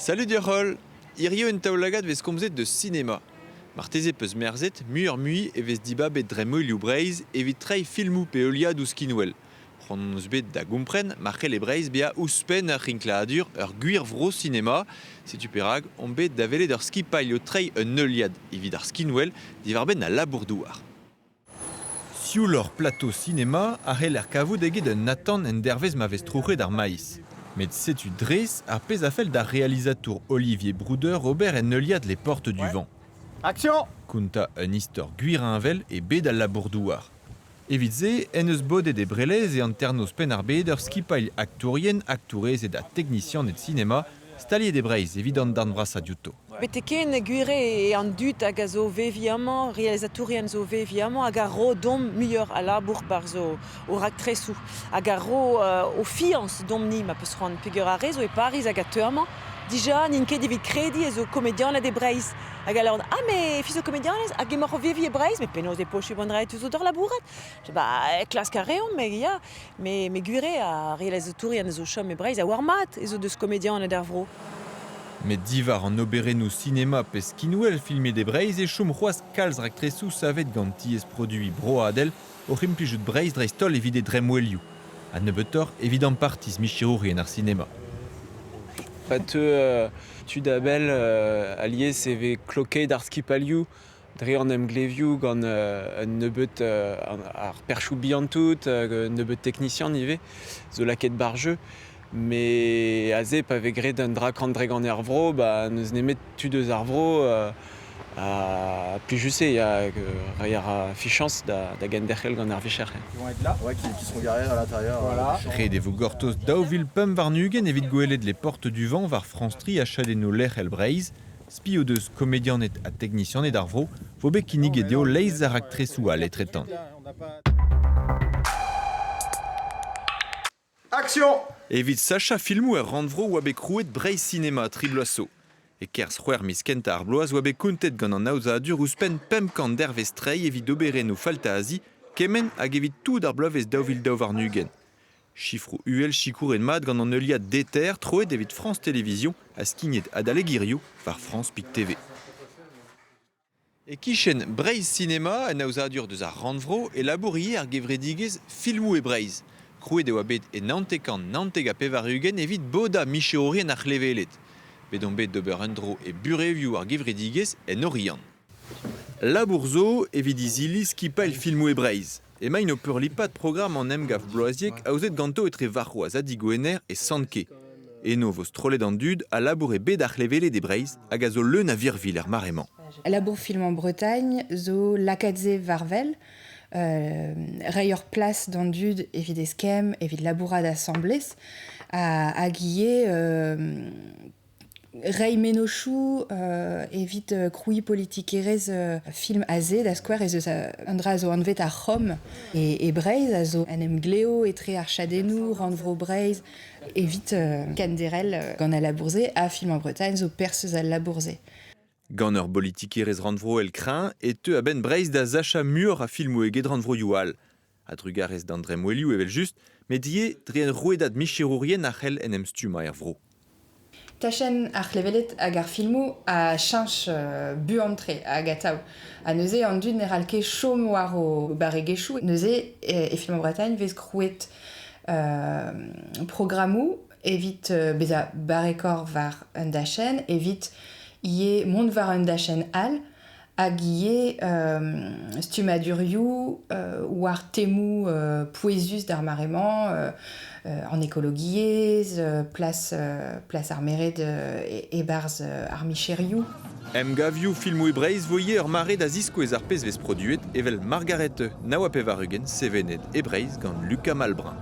Salut Diarol! Irio en taoulagad vez komzet de cinéma. Marteze peus merzet, muur mui e vez dibab et dremoiliou breiz evit trei filmou pe euliad ou skinwell. C'hoant eus bet da gompren, marche le breiz bea ouspen ar rinkladur ur gwir vro cinéma. Setu perag, on bet da velet ur skipailio trei un euliad evit ar skinwell divar ben a labourdouar. Sioul ur plateau cinéma a c'hell er kavout eget un atan en dervez ma vez trouc'het ar maïs. Met setu dres ar pez a fel da réalisateur Olivier Brouder ober en euliad les portes du vent. Action! Kunta un istor guirinvel et bet al labourdouar. Evit ze, en eus bodet e brelez e an ternos pen ar bet ur skipail aktourien, aktourez et da technicien et cinéma, staliet de breiz evidant d'an bras adiouto. Beteken gwire e an dut hag a zo veviamant, realizatorien zo veviamant, hag a ro dom muior a labour bar zo o raktresou. Hag a ro o fians dom ni ma peus c'hoant peogwir a rezo e Paris hag a teurman. Dija, n'in ket evit kredi e zo komedianlet e breiz. Hag a laon, me fizo komedianlet, hag e mar o vevi e breiz, me penaos e pochu bandret eus o dor labouret. Klas kareon, me ya, me gwire a realizatorien zo chom e breiz a war mat e zo deus komedianlet ar vro. Met divar an oberenou cinéma pez skinwell filmé de breiz e chom c'hoaz kalz raktresou savet gant tiez produi bro adel o c'hemplijout breiz dreiz tol evit e dremwelioù. A nebetor evidant partiz michirourien ar cinéma. Tu d'abel allié CV cloquet d'ar skipalioù, dre an emglevioù gant un nebeut ar perchou biantout, nebeut technicien nive, zo laket barjeu. Mais aze pa vegret d'un drak an dreg an er vro, neus nemet tu deus ar vro a plijuse, ya a fichans da genderchel gant ar vicher. Ils vont être là, ouais, qui seront garés à l'intérieur. Voilà. Red e vo gortoz daouvil pum var nugen evit gwelet les portes du vent var France Tri achadenno lec'h breiz, spi o deus komedianet a technicianet ar vro, vo bet kinnig eo leiz a raktresou a letretan. Action! Evit Sacha filmou ar randvro oa bet krouet breiz cinéma tribloaso. E kerz c'hwer mis kenta ar bloaz oa bet kontet gant an aozadur ouspen pemkant dervez trei evit oberenno falta azi, kemen hag evit tout ar blavez daouvil daou var nugen. Chifrou uel chikour en mat gant an euliad deter troet evit France Télévision a skignet adalegirioù var France Pik TV. E kichen breiz cinéma en aozadur deus ar randvro e labourier ar gevredigez filmou e breiz. Krouet eo bet e nantekant nanteg a pevarugen evit boda micheorien ar levelet. Bedon bet d'ober un-dro e burevioù ar gevredigez en orian. Labourzo evit izili skipail filmou e breiz. Emaint o peurlipat program an emgav bloaziek aouzet ganto etre varroaz adigoener e santke. Eno voz trolet an dud a laboure bet ar levelet e breiz hag a zo leun a virvil ar maremañ. Labour film en Bretagne zo lakadze varvel. Reier place d'an dud evit eskem, evit labourad assemblez, a guillet rei menochou evit kroui politikerez film aze da skwer ez eus an dra zo anvet ar chom e breiz a zo en em gleo etre ar chadenou, randvro breiz evit kanderel gant a labourze a film en Bretagne zo perseus al labourze. Gant ur politikerez randvro el krin e teu a ben breiz da zacha mur a filmou eget randvro youal. A drugarez d'an dremwelioù evel just, met ie dre en rouedad micherourien a c'hell en em stuma er vro. Tachen ar levelet hag ar filmou a chanch buantre hag a taou. A neuze an dud ne ralke chom war o baregechou. Neuze e film en Bretagne vez krouet programmou evit beza barekor var un dachen evit ie mont var un dachen al hag ie stumadurioù war temou pouezus d'ar maremañ en écologiez, place ar meret e barz ar micherioù. Emgavioù filmou e breiz voye ur mare da ziskouez ar pezvez produet evel Margaret Nawa Pevarugen sevenet e breiz gant Lucas Malbrin.